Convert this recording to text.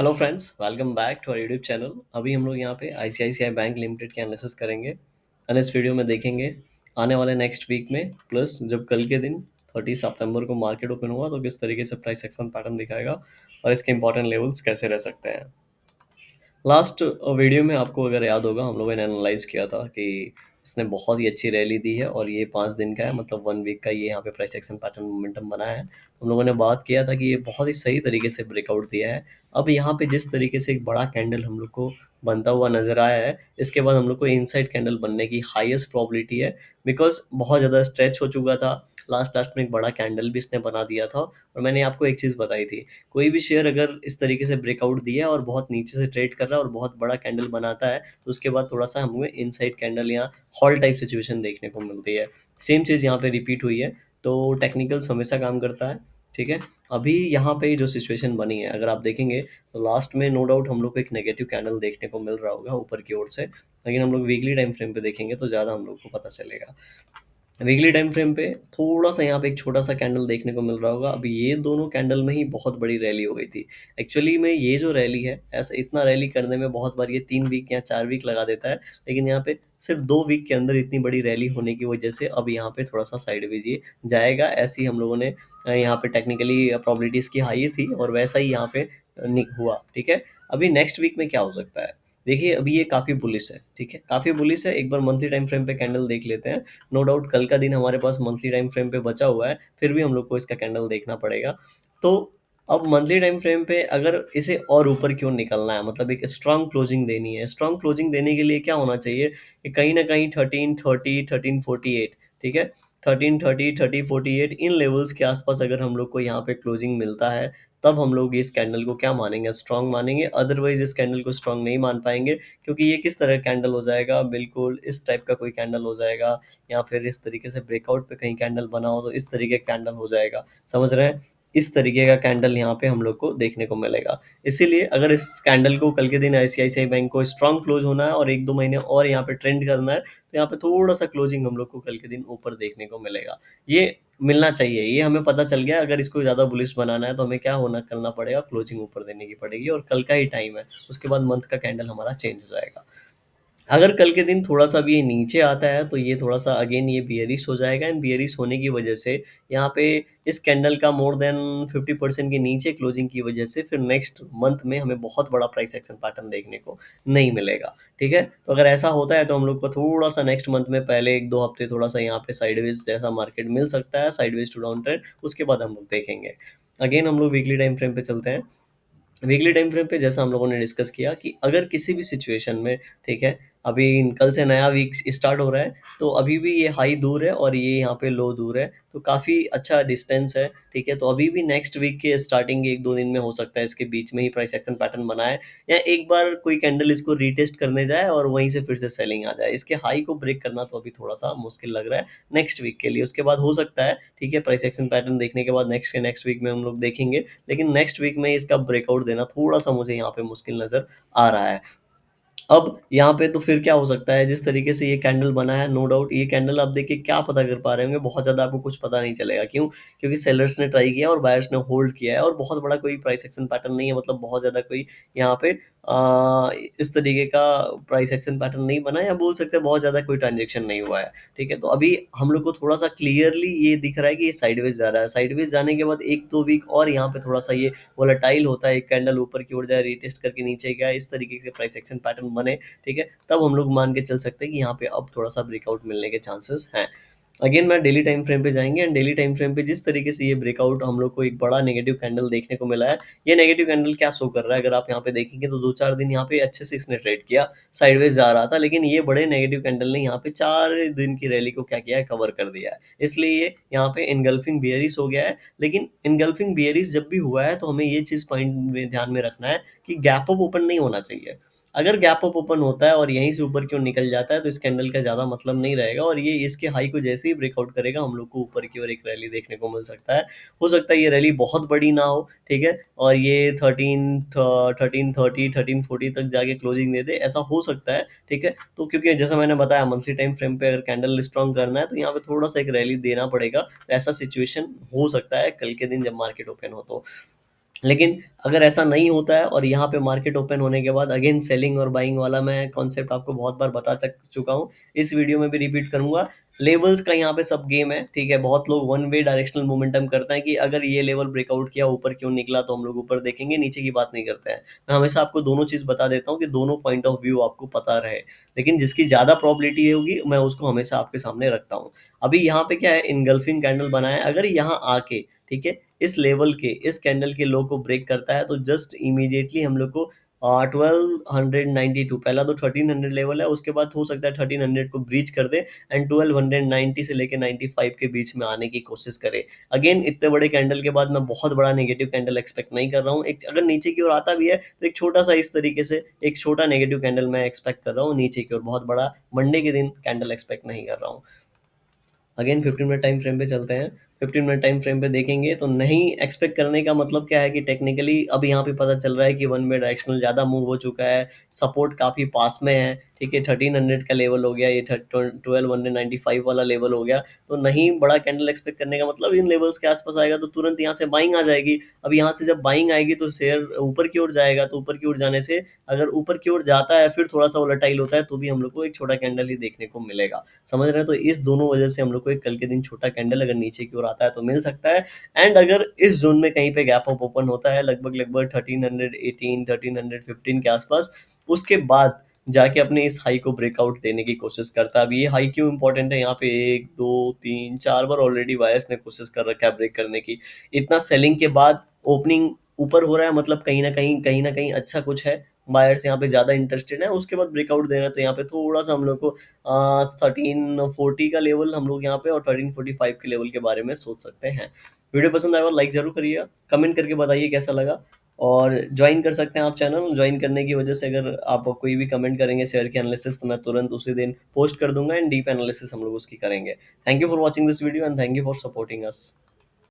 Hello friends, welcome back to our YouTube channel. अभी हम लोग यहाँ पे आईसीआईसीआई बैंक लिमिटेड के एनालिसिस करेंगे एंड इस वीडियो में देखेंगे आने वाले नेक्स्ट वीक में प्लस जब कल के दिन 30 सितंबर को मार्केट ओपन हुआ तो किस तरीके से प्राइस एक्शन पैटर्न दिखाएगा और इसके इंपॉर्टेंट लेवल्स कैसे रह सकते हैं। लास्ट वीडियो में आपको अगर याद होगा हम लोगों ने एनालाइज किया था कि इसने बहुत ही अच्छी रैली दी है और ये 5 दिन का है, मतलब 1 वीक का ये यहाँ पे प्राइस एक्शन पैटर्न मोमेंटम बना है। हम लोगों ने बात किया था कि ये बहुत ही सही तरीके से ब्रेकआउट दिया है। अब यहाँ पे जिस तरीके से एक बड़ा कैंडल हम लोग को बनता हुआ नजर आया है, इसके बाद हम लोग को इनसाइड कैंडल बनने की हाईएस्ट प्रोबेबिलिटी है, बिकॉज बहुत ज़्यादा स्ट्रेच हो चुका था। लास्ट लास्ट में एक बड़ा कैंडल भी इसने बना दिया था और मैंने आपको एक चीज़ बताई थी, कोई भी शेयर अगर इस तरीके से ब्रेकआउट दिया है और बहुत नीचे से ट्रेड कर रहा है और बहुत बड़ा कैंडल बनाता है तो उसके बाद थोड़ा सा हमें इनसाइड कैंडल या हॉल टाइप सिचुएशन देखने को मिलती है। सेम चीज़ यहाँ पे रिपीट हुई है, तो टेक्निकल्स हमेशा काम करता है। ठीक है, अभी यहाँ पे जो सिचुएशन बनी है अगर आप देखेंगे तो लास्ट में नो डाउट हम लोग को एक नेगेटिव कैंडल देखने को मिल रहा होगा ऊपर की ओर से, लेकिन हम लोग वीकली टाइम फ्रेम पे देखेंगे तो ज़्यादा हम लोग को पता चलेगा। वीकली टाइम फ्रेम पे थोड़ा सा यहाँ पे एक छोटा सा कैंडल देखने को मिल रहा होगा। अभी ये दोनों कैंडल में ही बहुत बड़ी रैली हो गई थी। एक्चुअली में ये जो रैली है, ऐसा इतना रैली करने में बहुत बार ये 3 वीक या 4 वीक लगा देता है, लेकिन यहाँ पे सिर्फ 2 वीक के अंदर इतनी बड़ी रैली होने की वजह से अब यहाँ पे थोड़ा सा साइडवेज ये जाएगा। ऐसी हम लोगों ने यहाँ पे टेक्निकली प्रोबेबिलिटीज की हाई थी और वैसा ही यहाँ पे हुआ। ठीक है, अभी नेक्स्ट वीक में क्या हो सकता है, देखिए अभी ये काफ़ी बुलिश है। ठीक है, काफ़ी बुलिश है। एक बार मंथली टाइम फ्रेम पे कैंडल देख लेते हैं। नो डाउट कल का दिन हमारे पास मंथली टाइम फ्रेम पे बचा हुआ है, फिर भी हम लोग को इसका कैंडल देखना पड़ेगा। तो अब मंथली टाइम फ्रेम पे अगर इसे और ऊपर क्यों निकलना है, मतलब एक स्ट्रांग क्लोजिंग देनी है। स्ट्रांग क्लोजिंग देने के लिए क्या होना चाहिए कि कहीं ना कहीं 1330 1348, ठीक है, 1330 1348 इन लेवल्स के आसपास अगर हम लोग को यहाँ पे क्लोजिंग मिलता है तब हम लोग इस कैंडल को क्या मानेंगे, स्ट्रांग मानेंगे। अदरवाइज इस कैंडल को स्ट्रांग नहीं मान पाएंगे, क्योंकि ये किस तरह कैंडल हो जाएगा, बिल्कुल इस टाइप का कोई कैंडल हो जाएगा, या फिर इस तरीके से ब्रेकआउट पे कहीं कैंडल बना हो तो इस तरीके का कैंडल हो जाएगा। समझ रहे हैं, इस तरीके का कैंडल यहाँ पे हम लोग को देखने को मिलेगा। इसीलिए अगर इस कैंडल को कल के दिन आईसीआईसीआई बैंक को स्ट्रांग क्लोज होना है और 1-2 महीने और यहाँ पे ट्रेंड करना है तो यहाँ पे थोड़ा सा क्लोजिंग हम लोग को कल के दिन ऊपर देखने को मिलेगा। ये मिलना चाहिए, ये हमें पता चल गया। अगर इसको ज़्यादा बुलिश बनाना है तो हमें क्या होना करना पड़ेगा, क्लोजिंग ऊपर देने की पड़ेगी और कल का ही टाइम है, उसके बाद मंथ का कैंडल हमारा चेंज हो जाएगा। अगर कल के दिन थोड़ा-सा भी ये नीचे आता है तो ये थोड़ा-सा अगेन ये बियरिश हो जाएगा एंड बियरिश होने की वजह से यहाँ पे इस कैंडल का मोर देन 50% के नीचे क्लोजिंग की वजह से फिर नेक्स्ट मंथ में हमें बहुत बड़ा प्राइस एक्शन पैटर्न देखने को नहीं मिलेगा। ठीक है? तो अगर ऐसा होता है तो हम लोग को थोड़ा-सा नेक्स्ट मंथ में पहले 1-2 हफ्ते थोड़ा-सा यहाँ पे साइडवेज जैसा मार्केट मिल सकता है, साइडवेज टू डाउन ट्रेंड, उसके बाद हम लोग देखेंगे। अगेन हम लोग वीकली टाइम फ्रेम पे चलते हैं। वीकली टाइम फ्रेम पे जैसा हम लोगों ने डिस्कस किया कि अगर किसी भी सिचुएशन में, ठीक है, अभी कल से नया वीक स्टार्ट हो रहा है तो अभी भी ये हाई दूर है और ये यहाँ पे लो दूर है, तो काफ़ी अच्छा डिस्टेंस है। ठीक है, तो अभी भी नेक्स्ट वीक के स्टार्टिंग 1-2 दिन में हो सकता है इसके बीच में ही प्राइस एक्शन पैटर्न बनाए या एक बार कोई कैंडल इसको रीटेस्ट करने जाए और वहीं से फिर से सेलिंग आ जाए। इसके हाई को ब्रेक करना तो अभी थोड़ा सा मुश्किल लग रहा है नेक्स्ट वीक के लिए। उसके बाद हो सकता है, ठीक है, प्राइस एक्शन पैटर्न देखने के बाद नेक्स्ट वीक में हम लोग देखेंगे, लेकिन नेक्स्ट वीक में इसका ब्रेकआउट देना थोड़ा-सा मुझे यहाँ पे मुश्किल नज़र आ रहा है। अब यहाँ पे तो फिर क्या हो सकता है, जिस तरीके से ये कैंडल बना है, नो डाउट ये कैंडल आप देखिए क्या पता कर पा रहे होंगे, बहुत ज़्यादा आपको कुछ पता नहीं चलेगा। क्यों? क्योंकि सेलर्स ने ट्राई किया और बायर्स ने होल्ड किया है और बहुत बड़ा कोई प्राइस एक्शन पैटर्न नहीं है, मतलब बहुत ज़्यादा कोई यहाँ पे इस तरीके का प्राइस एक्शन पैटर्न नहीं बना है, या बोल सकते हैं बहुत ज़्यादा कोई ट्रांज़ैक्शन नहीं हुआ है। ठीक है? तो अभी हम लोग को थोड़ा-सा क्लियरली ये दिख रहा है कि ये साइडवेज़ जा रहा है। साइडवेज़ जाने के बाद 1-2 वीक और यहाँ पे थोड़ा-सा ये वोलेटाइल होता है, एक कैंडल ऊपर की ओर जाए, रीटेस्ट करके नीचे गया, इस तरीके के प्राइस एक्शन पैटर्न बने, ठीक है? तब हम लोग मान के चल सकते हैं कि यहाँ पे अब थोड़ा-सा ब्रेकआउट मिलने के चांसेस हैं। अगेन मैं डेली टाइम फ्रेम पे जाएँगे एंड डेली टाइम फ्रेम पे जिस तरीके से ये ब्रेकआउट हम लोग को एक बड़ा नेगेटिव कैंडल देखने को मिला है, ये नेगेटिव कैंडल क्या शो कर रहा है, अगर आप यहाँ पे देखेंगे तो 2-4 दिन यहाँ पे अच्छे से इसने ट्रेड किया, साइडवेज़ जा रहा था, लेकिन ये बड़े नेगेटिव कैंडल ने यहाँ पे 4 दिन की रैली को क्या किया है, कवर कर दिया है। इसलिए ये यहाँ पे एंगल्फिंग बेयरिश हो गया है, लेकिन एंगल्फिंग बेयरिश जब भी हुआ है तो हमें ये चीज़ पॉइंट में ध्यान में रखना है कि गैप अप ओपन नहीं होना चाहिए। अगर गैप अप ओपन होता है और यहीं से ऊपर क्यों निकल जाता है तो इस कैंडल का ज़्यादा मतलब नहीं रहेगा और ये इसके हाई को जैसे ही ब्रेकआउट करेगा हम लोग को ऊपर की ओर एक रैली देखने को मिल सकता है। हो सकता है ये रैली बहुत बड़ी ना हो, ठीक है? और ये 1330 1340 तक जाके क्लोजिंग दे दे, ऐसा हो सकता है, ठीक है? तो क्योंकि जैसा मैंने बताया मंथली टाइम फ्रेम पे अगर कैंडल स्ट्रॉन्ग करना है तो यहाँ पे थोड़ा-सा एक रैली देना पड़ेगा। ऐसा सिचुएशन हो सकता है कल के दिन जब मार्केट ओपन हो तो। लेकिन अगर ऐसा नहीं होता है और यहाँ पे मार्केट ओपन होने के बाद अगेन सेलिंग और बाइंग वाला मैं कॉन्सेप्ट आपको बहुत बार बता चुका हूँ, इस वीडियो में भी रिपीट करूंगा। लेवल्स का यहाँ पे सब गेम है, ठीक है। बहुत लोग वन वे डायरेक्शनल मोमेंटम करते हैं कि अगर ये लेवल ब्रेकआउट किया, ऊपर क्यों निकला तो हम लोग ऊपर देखेंगे, नीचे की बात नहीं करते हैं। मैं हमेशा आपको दोनों चीज बता देता हूँ कि दोनों पॉइंट ऑफ व्यू आपको पता रहे, लेकिन जिसकी ज्यादा प्रॉबिलिटी होगी मैं उसको हमेशा आपके सामने रखता हूँ। अभी यहाँ पे क्या है, इनगल्फिंग कैंडल बना है, अगर यहाँ आके, ठीक है, इस लेवल के, इस कैंडल के लो को ब्रेक करता है तो जस्ट इमीडिएटली हम लोग को 1292, पहला तो 1300 लेवल है, उसके बाद हो सकता है 1300 को ब्रीच कर दे एंड 1290 से लेके 95 के बीच में आने की कोशिश करे। अगेन इतने बड़े कैंडल के बाद मैं बहुत बड़ा नेगेटिव कैंडल एक्सपेक्ट नहीं कर रहा हूँ। एक अगर नीचे की ओर आता भी है तो एक छोटा सा, इस तरीके से एक छोटा नेगेटिव कैंडल मैं एक्सपेक्ट कर रहा हूँ नीचे की ओर, बहुत बड़ा मंडे के दिन कैंडल एक्सपेक्ट नहीं कर रहा हूँ। अगेन 15 मिनट टाइम फ्रेम पे चलते हैं। 15 मिनट टाइम फ्रेम पे देखेंगे तो नहीं एक्सपेक्ट करने का मतलब क्या है कि टेक्निकली अब यहाँ पे पता चल रहा है कि वन वे डायरेक्शनल ज़्यादा मूव हो चुका है, सपोर्ट काफ़ी पास में है, ठीक है। 1300 का लेवल हो गया, ये 1295 वाला लेवल हो गया। तो नहीं बड़ा कैंडल एक्सपेक्ट करने का मतलब इन लेवल्स के आसपास आएगा तो तुरंत यहाँ से बाइंग आ जाएगी। अब यहाँ से जब बाइंग आएगी तो शेयर ऊपर की ओर जाएगा, तो ऊपर की ओर जाने से अगर ऊपर की ओर जाता है फिर थोड़ा सा वोलेटाइल होता है तो भी हम लोग को एक छोटा कैंडल ही देखने को मिलेगा। समझ रहे हैं? तो इस दोनों वजह से हम लोग को एक कल के दिन छोटा कैंडल अगर नीचे की ओर आता है तो मिल सकता है। एंड अगर इस जोन में कहीं पे गैप अप ओपन होता है लगभग लगभग 1318 1315 के आसपास, उसके बाद जाके अपने इस हाई को ब्रेकआउट देने की कोशिश करता है। अब ये हाई क्यों इंपॉर्टेंट है, यहाँ पे एक दो तीन चार बार ऑलरेडी वायर्स ने कोशिश कर रखा है ब्रेक करने की। इतना सेलिंग के बाद ओपनिंग ऊपर हो रहा है, मतलब कहीं ना कहीं अच्छा कुछ है, बायर्स यहाँ पे ज्यादा इंटरेस्टेड है। उसके बाद ब्रेकआउट देना है तो यहाँ पे थोड़ा सा हम लोग को 1340 का लेवल हम लोग यहाँ पे और 1345 के लेवल के बारे में सोच सकते हैं। वीडियो पसंद आया लाइक जरूर करिएगा, कमेंट करके बताइए कैसा लगा। और ज्वाइन कर सकते हैं आप चैनल, ज्वाइन करने की वजह से अगर आप कोई भी कमेंट करेंगे शेयर की एनालिसिस तो मैं तुरंत उसी दिन पोस्ट कर दूंगा एंड डीप एनालिसिस हम लोग उसकी करेंगे। Thank you for watching this video and thank you for supporting us.